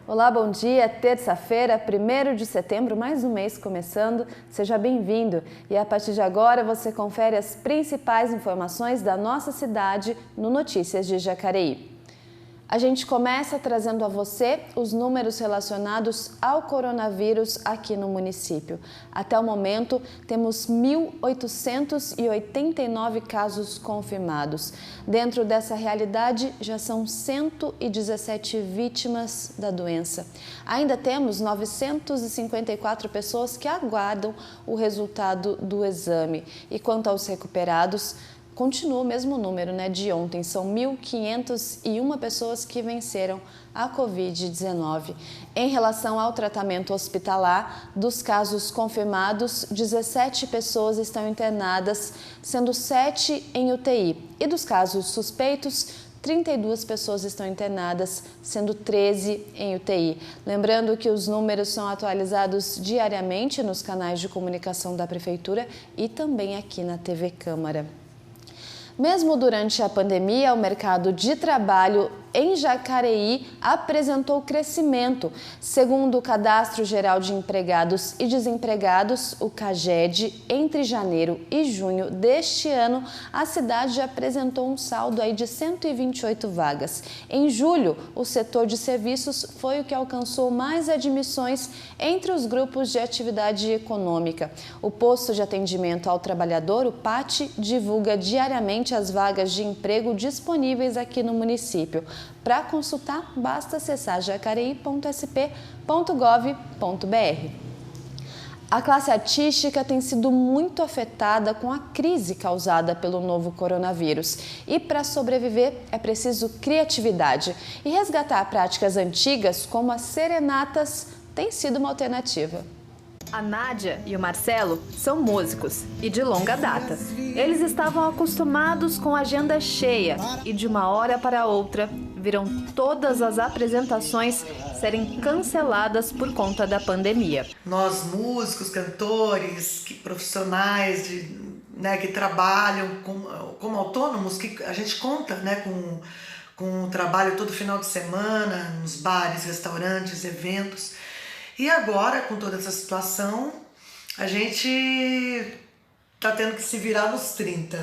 Olá, bom dia. Terça-feira, 1º de setembro, mais um mês começando. Seja bem-vindo. E a partir de agora você confere as principais informações da nossa cidade no Notícias de Jacareí. A gente começa trazendo a você os números relacionados ao coronavírus aqui no município. Até o momento, temos 1.889 casos confirmados. Dentro dessa realidade, já são 117 vítimas da doença. Ainda temos 954 pessoas que aguardam o resultado do exame. E quanto aos recuperados, continua o mesmo número, de ontem. São 1.501 pessoas que venceram a Covid-19. Em relação ao tratamento hospitalar, dos casos confirmados, 17 pessoas estão internadas, sendo 7 em UTI. E dos casos suspeitos, 32 pessoas estão internadas, sendo 13 em UTI. Lembrando que os números são atualizados diariamente nos canais de comunicação da Prefeitura e também aqui na TV Câmara. Mesmo durante a pandemia, o mercado de trabalho em Jacareí apresentou crescimento. Segundo o Cadastro Geral de Empregados e Desempregados, o CAGED, entre janeiro e junho deste ano, a cidade apresentou um saldo de 128 vagas. Em julho, o setor de serviços foi o que alcançou mais admissões entre os grupos de atividade econômica. O posto de atendimento ao trabalhador, o PAT, divulga diariamente as vagas de emprego disponíveis aqui no município. Para consultar, basta acessar jacareí.sp.gov.br. A classe artística tem sido muito afetada com a crise causada pelo novo coronavírus. E para sobreviver é preciso criatividade. E resgatar práticas antigas, como as serenatas, tem sido uma alternativa. A Nádia e o Marcelo são músicos e de longa data. Eles estavam acostumados com a agenda cheia e de uma hora para outra viram todas as apresentações serem canceladas por conta da pandemia. Nós músicos, cantores, profissionais que trabalham como autônomos, que a gente conta com o trabalho todo final de semana, nos bares, restaurantes, eventos. E agora, com toda essa situação, a gente está tendo que se virar nos 30,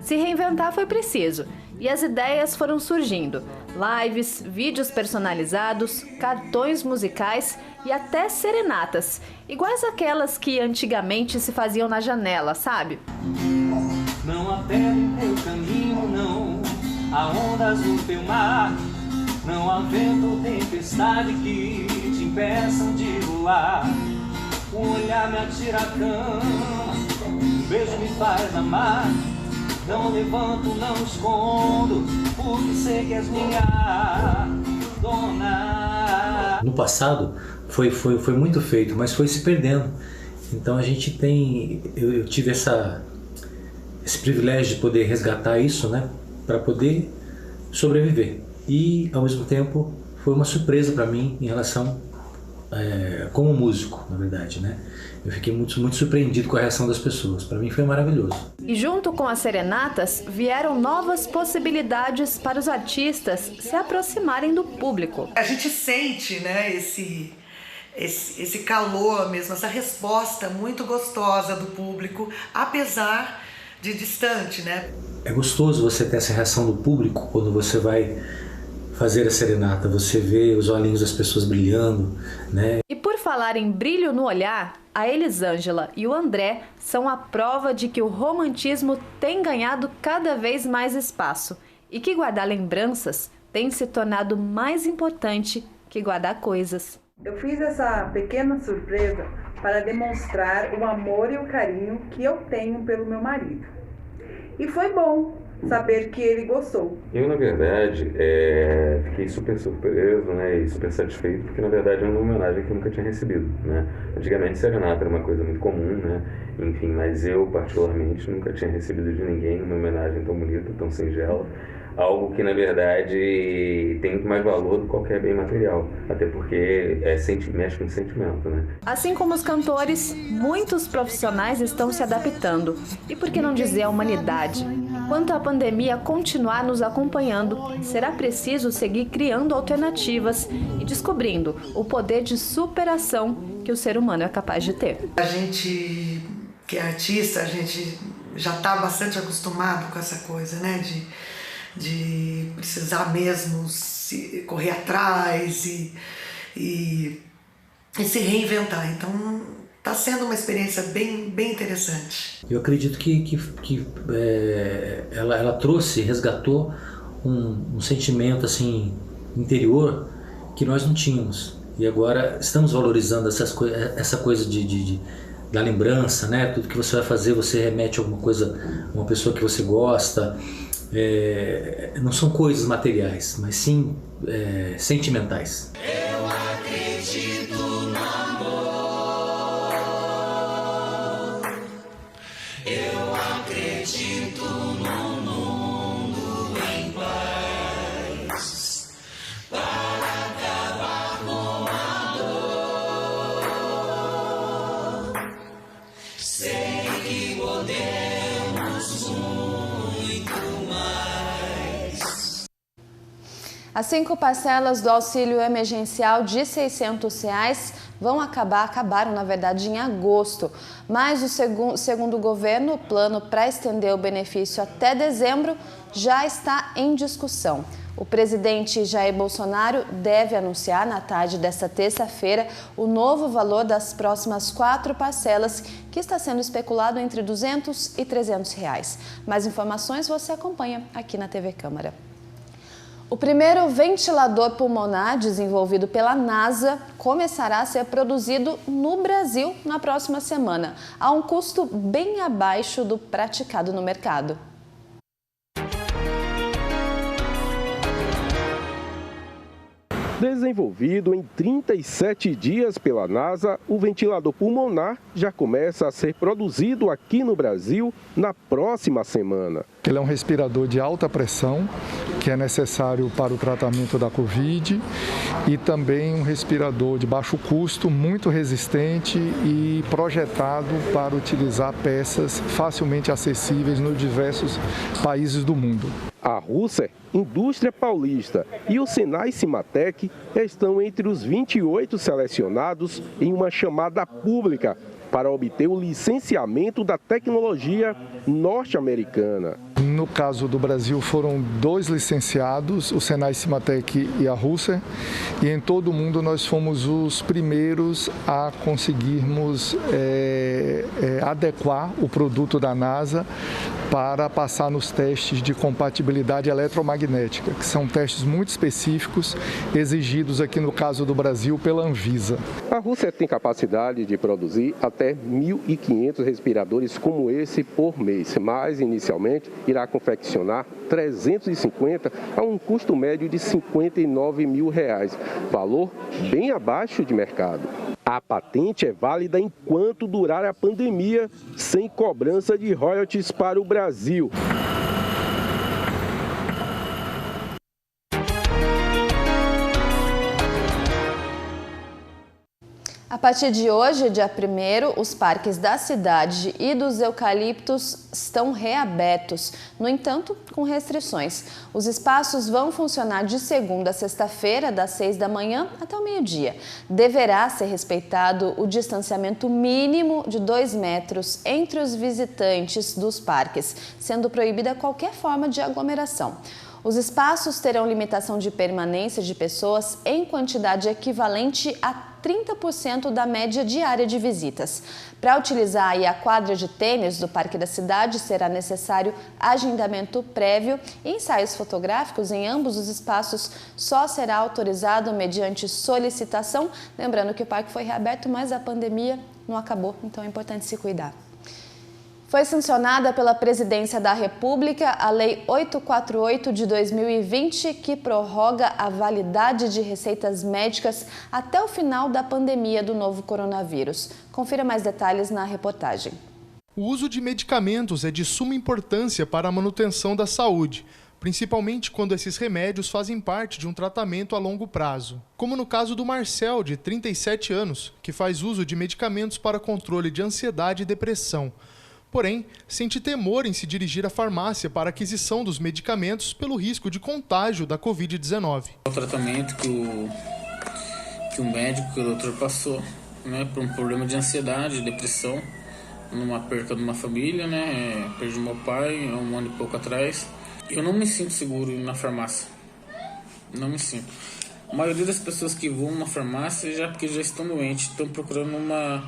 Se reinventar foi preciso e as ideias foram surgindo. Lives, vídeos personalizados, cartões musicais e até serenatas, iguais àquelas que antigamente se faziam na janela, sabe? Não há pedra em teu caminho, não há ondas no teu mar, não há vento ou tempestade que te impeçam de voar. Um olhar me atira a cama, um beijo me faz amar. Não levanto, não escondo, porque sei que és minha dona. No passado foi muito feito, mas foi se perdendo. Então a gente eu tive esse privilégio de poder resgatar isso, para poder sobreviver. E ao mesmo tempo foi uma surpresa para mim em relação como músico, na verdade, Eu fiquei muito surpreendido com a reação das pessoas. Para mim foi maravilhoso. E junto com as serenatas vieram novas possibilidades para os artistas se aproximarem do público. A gente sente, esse calor mesmo, essa resposta muito gostosa do público, apesar de distante, É gostoso você ter essa reação do público quando você vai fazer a serenata, você vê os olhinhos das pessoas brilhando, E por falar em brilho no olhar, a Elisângela e o André são a prova de que o romantismo tem ganhado cada vez mais espaço e que guardar lembranças tem se tornado mais importante que guardar coisas. Eu fiz essa pequena surpresa para demonstrar o amor e o carinho que eu tenho pelo meu marido. E foi bom saber que ele gostou. Eu, na verdade, fiquei super surpreso, e super satisfeito, porque, na verdade, é uma homenagem que eu nunca tinha recebido, Antigamente, serenata era uma coisa muito comum, Enfim, mas eu, particularmente, nunca tinha recebido de ninguém uma homenagem tão bonita, tão singela. Algo que, na verdade, tem muito mais valor do que qualquer bem material. Até porque mexe com sentimento, Assim como os cantores, muitos profissionais estão se adaptando. E por que não dizer a humanidade? Enquanto a pandemia continuar nos acompanhando, será preciso seguir criando alternativas e descobrindo o poder de superação que o ser humano é capaz de ter. A gente que é artista, a gente já está bastante acostumado com essa coisa, né? De precisar mesmo correr atrás e se reinventar. Então, está sendo uma experiência bem interessante. Eu acredito que ela resgatou um sentimento assim interior que nós não tínhamos. E agora estamos valorizando essa coisa da lembrança, né? Tudo que você vai fazer, você remete a alguma coisa, uma pessoa que você gosta. Não são coisas materiais, mas sim sentimentais. Eu acredito no amor. Eu acredito num mundo em paz para acabar com a dor. Sei que podemos muito mais. As 5 parcelas do auxílio emergencial de R$ 600 acabaram, na verdade, em agosto. Mas, segundo o governo, o plano para estender o benefício até dezembro já está em discussão. O presidente Jair Bolsonaro deve anunciar na tarde desta terça-feira o novo valor das próximas 4 parcelas, que está sendo especulado entre R$ 200 e R$ 300. Mais informações você acompanha aqui na TV Câmara. O primeiro ventilador pulmonar desenvolvido pela NASA começará a ser produzido no Brasil na próxima semana, a um custo bem abaixo do praticado no mercado. Desenvolvido em 37 dias pela NASA, o ventilador pulmonar já começa a ser produzido aqui no Brasil na próxima semana. Ele é um respirador de alta pressão, que é necessário para o tratamento da Covid, e também um respirador de baixo custo, muito resistente e projetado para utilizar peças facilmente acessíveis nos diversos países do mundo. A Russer, Indústria Paulista e o Senai Cimatec estão entre os 28 selecionados em uma chamada pública para obter o licenciamento da tecnologia norte-americana. No caso do Brasil, foram 2 licenciados, o Senai Cimatec e a Russer, e em todo o mundo nós fomos os primeiros a conseguirmos adequar o produto da NASA para passar nos testes de compatibilidade eletromagnética, que são testes muito específicos, exigidos aqui no caso do Brasil pela Anvisa. A Russer tem capacidade de produzir até 1.500 respiradores como esse por mês, mas inicialmente irá confeccionar 350 a um custo médio de R$ 59 mil, valor bem abaixo de mercado. A patente é válida enquanto durar a pandemia, sem cobrança de royalties para o Brasil. A partir de hoje, dia 1º, os parques da cidade e dos eucaliptos estão reabertos, no entanto, com restrições. Os espaços vão funcionar de segunda a sexta-feira, das 6 da manhã até o meio-dia. Deverá ser respeitado o distanciamento mínimo de 2 metros entre os visitantes dos parques, sendo proibida qualquer forma de aglomeração. Os espaços terão limitação de permanência de pessoas em quantidade equivalente a 30% da média diária de visitas. Para utilizar a quadra de tênis do Parque da Cidade, será necessário agendamento prévio e ensaios fotográficos em ambos os espaços só será autorizado mediante solicitação. Lembrando que o parque foi reaberto, mas a pandemia não acabou, então é importante se cuidar. Foi sancionada pela Presidência da República a Lei 848 de 2020, que prorroga a validade de receitas médicas até o final da pandemia do novo coronavírus. Confira mais detalhes na reportagem. O uso de medicamentos é de suma importância para a manutenção da saúde, principalmente quando esses remédios fazem parte de um tratamento a longo prazo. Como no caso do Marcel, de 37 anos, que faz uso de medicamentos para controle de ansiedade e depressão. porém sente temor em se dirigir à farmácia para a aquisição dos medicamentos pelo risco de contágio da Covid-19. O tratamento que o médico, que o doutor passou, né, por um problema de ansiedade, depressão, numa perda de uma família, né, perdi meu pai há 1 ano e pouco atrás. Eu não me sinto seguro na farmácia, não me sinto. A maioria das pessoas que vão na farmácia porque já estão doentes, estão procurando uma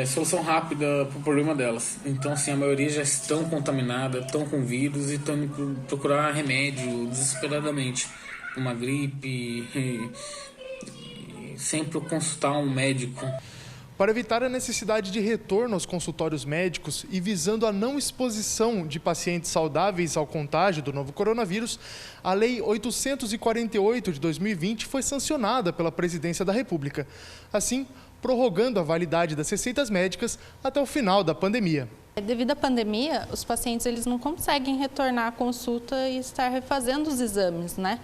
solução rápida para o problema delas. Então, assim, a maioria já estão contaminadas, estão com vírus e estão indo procurar remédio desesperadamente. Uma gripe, sempre consultar um médico. Para evitar a necessidade de retorno aos consultórios médicos e visando a não exposição de pacientes saudáveis ao contágio do novo coronavírus, a Lei 848 de 2020 foi sancionada pela Presidência da República, assim prorrogando a validade das receitas médicas até o final da pandemia. Devido à pandemia, os pacientes eles não conseguem retornar à consulta e estar refazendo os exames, né?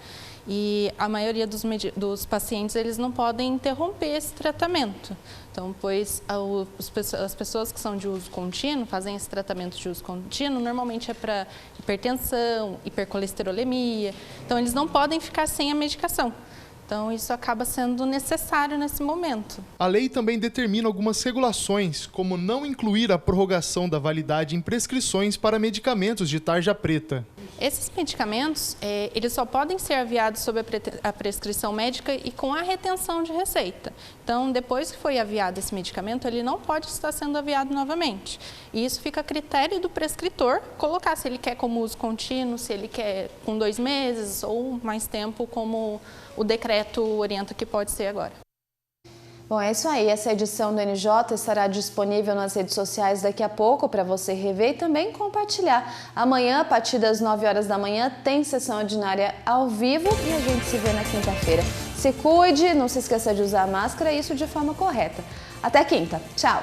E a maioria dos pacientes eles não podem interromper esse tratamento. Então, pois as pessoas que são de uso contínuo, fazem esse tratamento de uso contínuo, normalmente é para hipertensão, hipercolesterolemia. Então, eles não podem ficar sem a medicação. Então, isso acaba sendo necessário nesse momento. A lei também determina algumas regulações, como não incluir a prorrogação da validade em prescrições para medicamentos de tarja preta. Esses medicamentos, eles só podem ser aviados sob a prescrição médica e com a retenção de receita. Então, depois que foi aviado esse medicamento, ele não pode estar sendo aviado novamente. E isso fica a critério do prescritor colocar se ele quer como uso contínuo, se ele quer com 2 meses ou mais tempo, como o decreto orienta que pode ser agora. Bom, é isso aí. Essa edição do NJ estará disponível nas redes sociais daqui a pouco para você rever e também compartilhar. Amanhã, a partir das 9 horas da manhã, tem sessão ordinária ao vivo e a gente se vê na quinta-feira. Se cuide, não se esqueça de usar a máscara, isso de forma correta. Até quinta. Tchau!